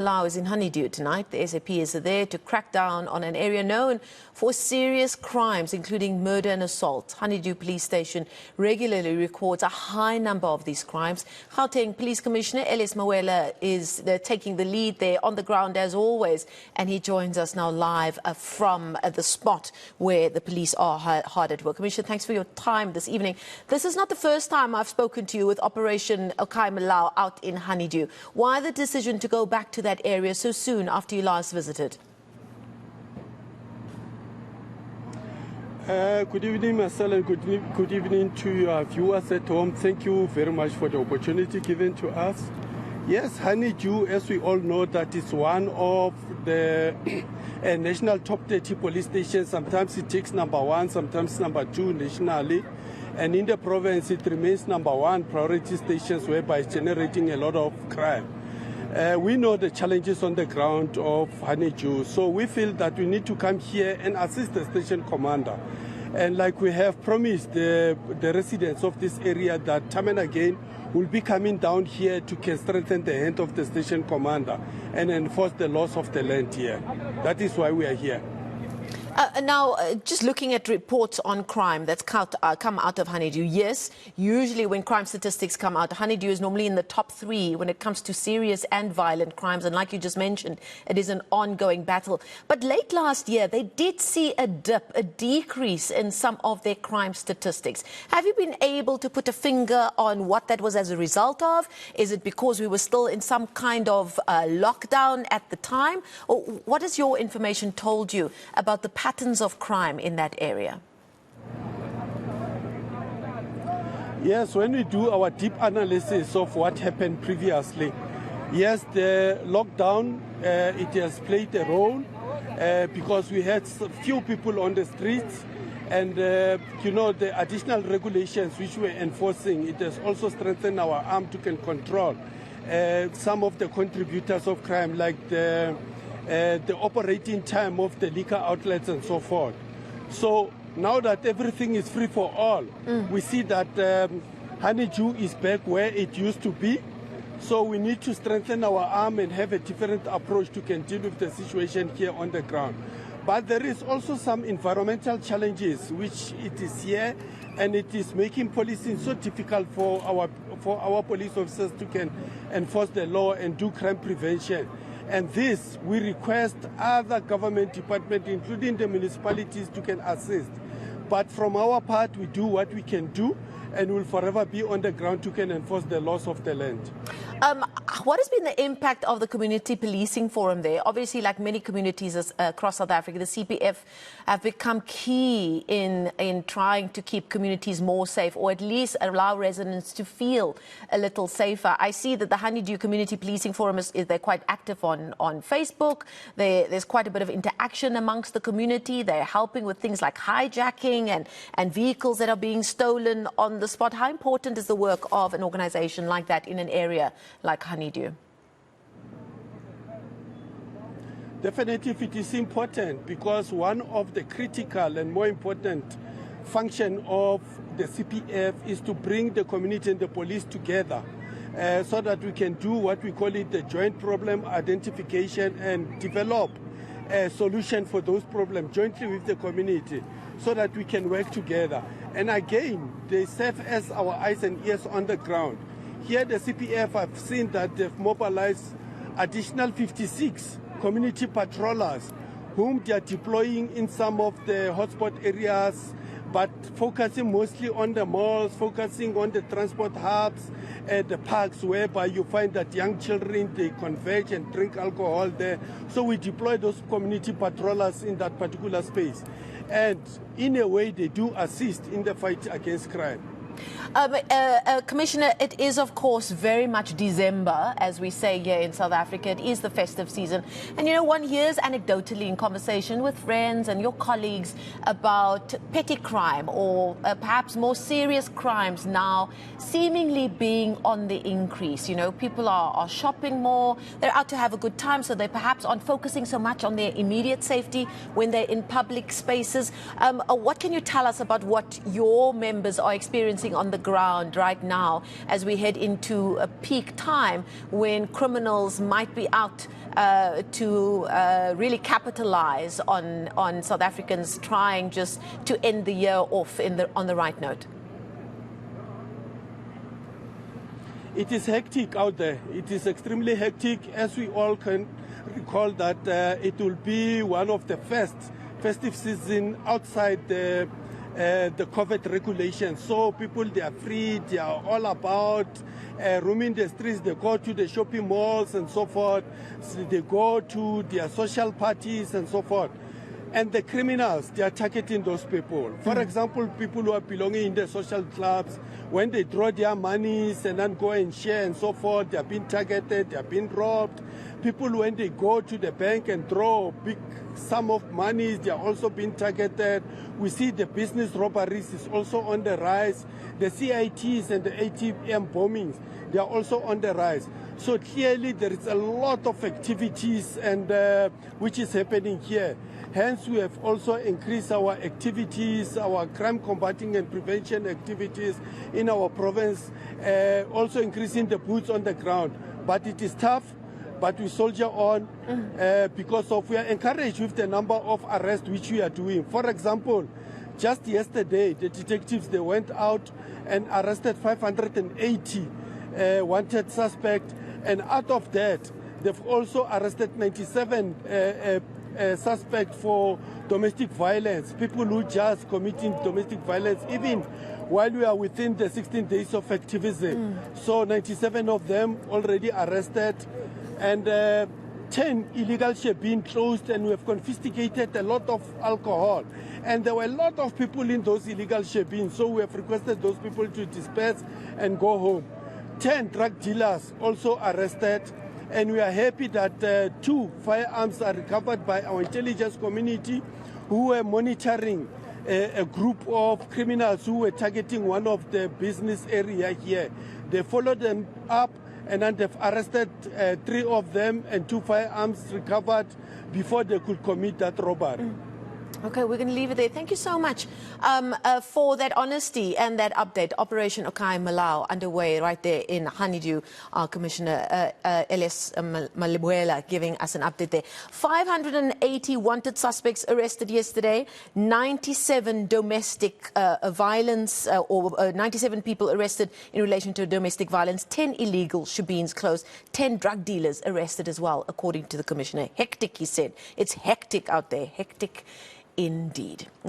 Molao is in Honeydew tonight. The SAP is there to crack down on an area known for serious crimes, including murder and assault. Honeydew Police Station regularly records a high number of these crimes. Gauteng Police Commissioner Elias Mawela is taking the lead there on the ground as always, and he joins us now live from the spot where the police are hard at work. Commissioner, thanks for your time this evening. This is not the first time I've spoken to you with Operation Okae Molao out in Honeydew. Why the decision to go back to that area so soon after you last visited? Good evening, Marcel, and good evening to your viewers at home. Thank you very much for the opportunity given to us. Yes, Honeydew, as we all know, that is one of the national top 30 police stations. Sometimes it takes number one, sometimes number two nationally. And in the province, it remains number one priority stations whereby it's generating a lot of crime. We know the challenges on the ground of Honeydew, so we feel that we need to come here and assist the station commander. And like we have promised the residents of this area that time and again will be coming down here to strengthen the hand of the station commander and enforce the laws of the land here. That is why we are here. Now, just looking at reports on crime that's come out of Honeydew, yes, usually when crime statistics come out, Honeydew is normally in the top 3 when it comes to serious and violent crimes. And like you just mentioned, it is an ongoing battle. But late last year, they did see a dip, a decrease in some of their crime statistics. Have you been able to put a finger on what that was as a result of? Is it because we were still in some kind of lockdown at the time? Or what has your information told you about the patterns of crime in that area? Yes, when we do our deep analysis of what happened previously, yes, the lockdown, it has played a role because we had few people on the streets, and you know, the additional regulations which we're enforcing, it has also strengthened our arm to control some of the contributors of crime, like the operating time of the liquor outlets and so forth. So now that everything is free for all, we see that Honeydew is back where it used to be. So we need to strengthen our arm and have a different approach to deal with the situation here on the ground. But there is also some environmental challenges which it is here, and it is making policing so difficult for our police officers to enforce the law and do crime prevention. And this, we request other government departments, including the municipalities, to assist. But from our part, we do what we can do, and will forever be on the ground to enforce the laws of the land. What has been the impact of the community policing forum there? Obviously, like many communities across South Africa, the CPF have become key in trying to keep communities more safe, or at least allow residents to feel a little safer. I see that the Honeydew Community Policing Forum they're quite active on Facebook. There's quite a bit of interaction amongst the community. They're helping with things like hijacking and vehicles that are being stolen on the spot. How important is the work of an organization like that in an area like Honeydew? Definitely it is important, because one of the critical and more important function of the CPF is to bring the community and the police together so that we can do what we call it the joint problem identification and develop a solution for those problems jointly with the community so that we can work together. And again, they serve as our eyes and ears on the ground. Here the CPF, I've seen that they've mobilized additional 56 community patrollers whom they are deploying in some of the hotspot areas, but focusing mostly on the malls, focusing on the transport hubs, the parks whereby you find that young children, they converge and drink alcohol there. So we deploy those community patrollers in that particular space. And in a way, they do assist in the fight against crime. Commissioner, it is, of course, very much December, as we say here in South Africa. It is the festive season. And, you know, one hears anecdotally in conversation with friends and your colleagues about petty crime or perhaps more serious crimes now seemingly being on the increase. You know, people are shopping more. They're out to have a good time, so they perhaps aren't focusing so much on their immediate safety when they're in public spaces. What can you tell us about what your members are experiencing reporting on the ground right now as we head into a peak time when criminals might be out to really capitalize on South Africans trying just to end the year off on the right note? It is hectic out there. It is extremely hectic, as we all can recall that it will be one of the first festive season outside the COVID regulations. So people, they are free, they are all about roaming the streets, they go to the shopping malls and so forth, so they go to their social parties and so forth. And the criminals, they are targeting those people. For example, people who are belonging in the social clubs, when they draw their monies and then go and share and so forth, they are being targeted, they are being robbed. People, when they go to the bank and draw big sum of money, they are also being targeted. We see the business robberies is also on the rise. The CITs and the ATM bombings, they are also on the rise. So clearly there is a lot of activities and which is happening here. Hence, we have also increased our activities, our crime combating and prevention activities in our province, also increasing the boots on the ground. But it is tough, but we soldier on because we are encouraged with the number of arrests which we are doing. For example, just yesterday, the detectives, they went out and arrested 580 wanted suspects, and out of that, they've also arrested 97 suspect for domestic violence, people who just committing domestic violence, even while we are within the 16 days of activism. So 97 of them already arrested, and 10 illegal shops being closed, and we have confiscated a lot of alcohol. And there were a lot of people in those illegal shops, so we have requested those people to disperse and go home. 10 drug dealers also arrested. And we are happy that 2 firearms are recovered by our intelligence community, who were monitoring a group of criminals who were targeting one of the business area here. They followed them up, and then they've arrested 3 of them, and 2 firearms recovered before they could commit that robbery. Okay, we're going to leave it there. Thank you so much for that honesty and that update. Operation Okae Molao underway right there in Honeydew. Our Commissioner Elias Malibuela giving us an update there. 580 wanted suspects arrested yesterday. 97 domestic violence or 97 people arrested in relation to domestic violence. 10 illegal shebeens closed. 10 drug dealers arrested as well, according to the Commissioner. Hectic, he said. It's hectic out there. Hectic indeed.